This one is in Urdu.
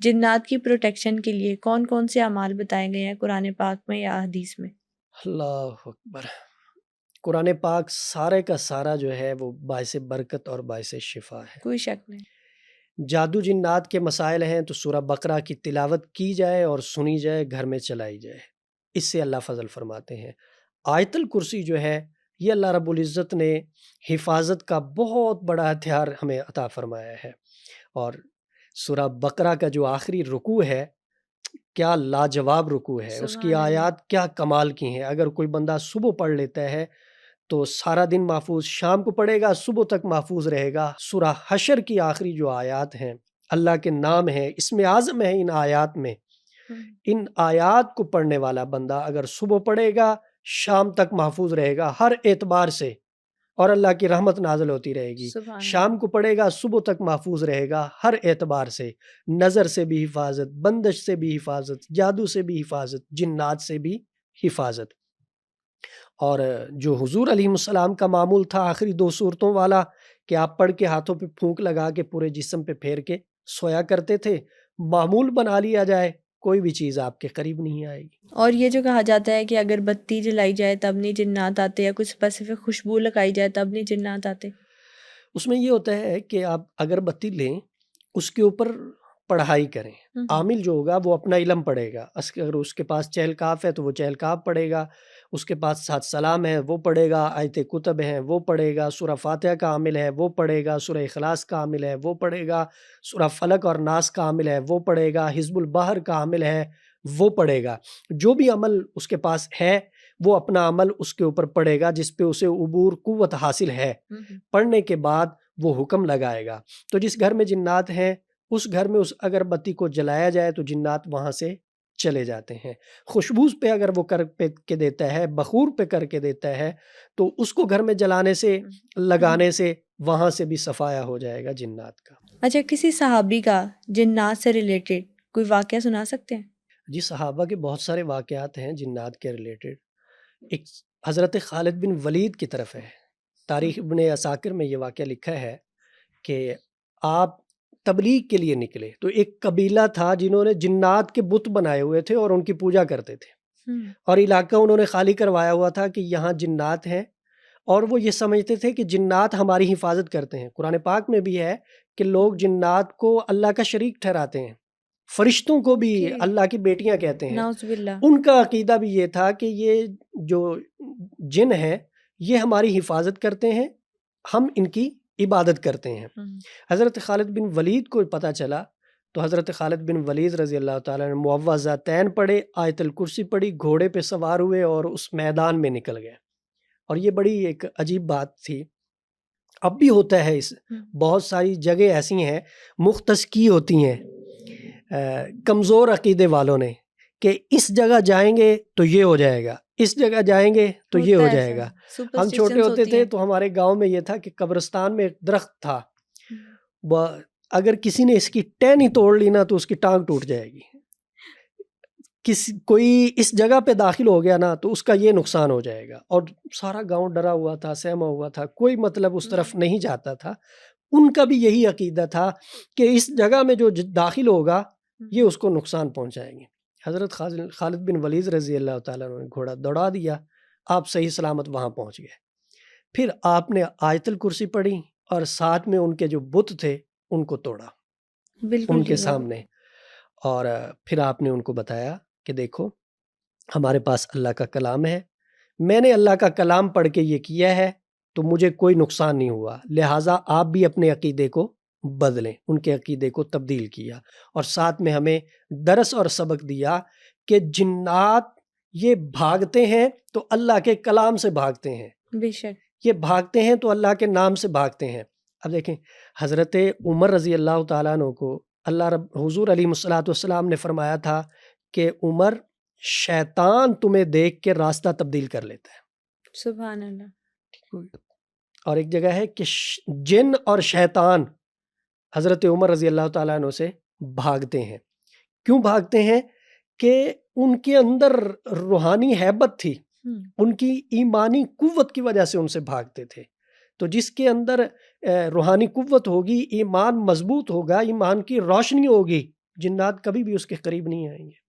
جنات کی پروٹیکشن کے لیے کون کون سے اعمال بتائے گئے ہیں قرآن پاک میں یا حدیث میں؟ اللہ اکبر، قرآن پاک سارے کا سارا جو ہے وہ باعث برکت اور باعث شفا ہے۔ کوئی شک نہیں۔ جادو جنات کے مسائل ہیں تو سورہ بقرہ کی تلاوت کی جائے اور سنی جائے، گھر میں چلائی جائے، اس سے اللہ فضل فرماتے ہیں۔ آیت الکرسی جو ہے یہ اللہ رب العزت نے حفاظت کا بہت بڑا ہتھیار ہمیں عطا فرمایا ہے، اور سورہ بقرہ کا جو آخری رکوع ہے کیا لاجواب رکوع ہے، اس کی سبحان اللہ۔ آیات کیا کمال کی ہیں۔ اگر کوئی بندہ صبح پڑھ لیتا ہے تو سارا دن محفوظ، شام کو پڑھے گا صبح تک محفوظ رہے گا۔ سورہ حشر کی آخری جو آیات ہیں، اللہ کے نام ہیں، اسم اعظم ہے ان آیات میں، ان آیات کو پڑھنے والا بندہ اگر صبح پڑھے گا شام تک محفوظ رہے گا ہر اعتبار سے، اور اللہ کی رحمت نازل ہوتی رہے گی۔ سبحان شام اللہ۔ کو پڑھے گا صبح تک محفوظ رہے گا ہر اعتبار سے، نظر سے بھی حفاظت، بندش سے بھی حفاظت، جادو سے بھی حفاظت، جنات سے بھی حفاظت۔ اور جو حضور علیہ السلام کا معمول تھا آخری 2 صورتوں والا کہ آپ پڑھ کے ہاتھوں پہ پھونک لگا کے پورے جسم پہ پھیر کے سویا کرتے تھے، معمول بنا لیا جائے، کوئی بھی چیز آپ کے قریب نہیں آئے گی۔ اور یہ جو کہا جاتا ہے کہ اگر بتی جلائی جائے تب نہیں جنات آتے، یا کچھ اسپیسیفک خوشبو لگائی جائے تب نہیں جنات آتے؟ اس میں یہ ہوتا ہے کہ آپ اگر بتی لیں اس کے اوپر پڑھائی کریں، عامل جو ہوگا وہ اپنا علم پڑھے گا، اگر اس کے پاس چہل کاف ہے تو وہ چہل کاف پڑھے گا، اس کے پاس 7 سلام ہے وہ پڑھے گا، آیت کتب ہیں وہ پڑھے گا، سورہ فاتحہ کا عامل ہے وہ پڑھے گا، سورہ اخلاص کا عامل ہے وہ پڑھے گا، سورہ فلق اور ناس کا عامل ہے وہ پڑھے گا، حزب البحر کا عامل ہے وہ پڑھے گا۔ جو بھی عمل اس کے پاس ہے وہ اپنا عمل اس کے اوپر پڑھے گا جس پہ اسے عبور قوت حاصل ہے، پڑھنے کے بعد وہ حکم لگائے گا۔ تو جس گھر میں جنات ہیں اس گھر میں اس اگربتی کو جلایا جائے تو جنات وہاں سے چلے جاتے ہیں۔ خوشبو پہ اگر وہ کر کے دیتا ہے، بخور پہ کر کے دیتا ہے تو اس کو گھر میں جلانے سے، لگانے سے وہاں سے بھی صفایا ہو جائے گا جنات کا۔ اچھا، کسی صحابی کا جنات سے ریلیٹڈ کوئی واقعہ سنا سکتے ہیں؟ جی، صحابہ کے بہت سارے واقعات ہیں جنات کے ریلیٹڈ۔ ایک حضرت خالد بن ولید کی طرف ہے، تاریخ ابن عساکر میں یہ واقعہ لکھا ہے کہ آپ تبلیغ کے لیے نکلے تو ایک قبیلہ تھا جنہوں نے جنات کے بت بنائے ہوئے تھے اور ان کی پوجا کرتے تھے، اور علاقہ انہوں نے خالی کروایا ہوا تھا کہ یہاں جنات ہیں، اور وہ یہ سمجھتے تھے کہ جنات ہماری حفاظت کرتے ہیں۔ قرآن پاک میں بھی ہے کہ لوگ جنات کو اللہ کا شریک ٹھہراتے ہیں، فرشتوں کو بھی اللہ کی بیٹیاں کہتے ہیں۔ نعوذ باللہ۔ ان کا عقیدہ بھی یہ تھا کہ یہ جو جن ہیں یہ ہماری حفاظت کرتے ہیں، ہم ان کی عبادت کرتے ہیں۔ حضرت خالد بن ولید کو پتہ چلا تو حضرت خالد بن ولید رضی اللہ تعالیٰ نے معوذتین پڑھے، آیت الکرسی پڑھی، گھوڑے پہ سوار ہوئے اور اس میدان میں نکل گئے۔ اور یہ بڑی ایک عجیب بات تھی، اب بھی ہوتا ہے، اس بہت ساری جگہ ایسی ہیں مختص کی ہوتی ہیں کمزور عقیدے والوں نے کہ اس جگہ جائیں گے تو یہ ہو جائے گا، اس جگہ جائیں گے تو یہ ہو جائے گا۔ ہم چھوٹے ہوتے تھے تو ہمارے گاؤں میں یہ تھا کہ قبرستان میں ایک درخت تھا، اگر کسی نے اس کی ٹہنی توڑ لی نا تو اس کی ٹانگ ٹوٹ جائے گی، کوئی اس جگہ پہ داخل ہو گیا نا تو اس کا یہ نقصان ہو جائے گا، اور سارا گاؤں ڈرا ہوا تھا، سہما ہوا تھا، کوئی مطلب اس طرف نہیں جاتا تھا۔ ان کا بھی یہی عقیدہ تھا کہ اس جگہ میں جو داخل ہوگا یہ اس کو نقصان پہنچائیں گے۔ حضرت خالد بن ولید رضی اللہ تعالیٰ نے گھوڑا دوڑا دیا، آپ صحیح سلامت وہاں پہنچ گئے۔ پھر آپ نے آیت الکرسی پڑھی اور ساتھ میں ان کے جو بت تھے ان کو توڑا ان کے سامنے، اور پھر آپ نے ان کو بتایا کہ دیکھو ہمارے پاس اللہ کا کلام ہے، میں نے اللہ کا کلام پڑھ کے یہ کیا ہے تو مجھے کوئی نقصان نہیں ہوا، لہٰذا آپ بھی اپنے عقیدے کو بدلیں۔ ان کے عقیدے کو تبدیل کیا، اور ساتھ میں ہمیں درس اور سبق دیا کہ جنات یہ بھاگتے ہیں تو اللہ کے کلام سے بھاگتے ہیں، بے شک یہ بھاگتے ہیں تو اللہ کے نام سے بھاگتے ہیں۔ اب دیکھیں حضرت عمر رضی اللہ تعالیٰ عنہ کو حضور علیہ السلام نے فرمایا تھا کہ عمر شیطان تمہیں دیکھ کے راستہ تبدیل کر لیتا ہے۔ سبحان اللہ۔ اور ایک جگہ ہے کہ جن اور شیطان حضرت عمر رضی اللہ تعالیٰ عنہ سے بھاگتے ہیں۔ کیوں بھاگتے ہیں؟ کہ ان کے اندر روحانی ہیبت تھی، ان کی ایمانی قوت کی وجہ سے ان سے بھاگتے تھے۔ تو جس کے اندر روحانی قوت ہوگی، ایمان مضبوط ہوگا، ایمان کی روشنی ہوگی، جنات کبھی بھی اس کے قریب نہیں آئیں گے۔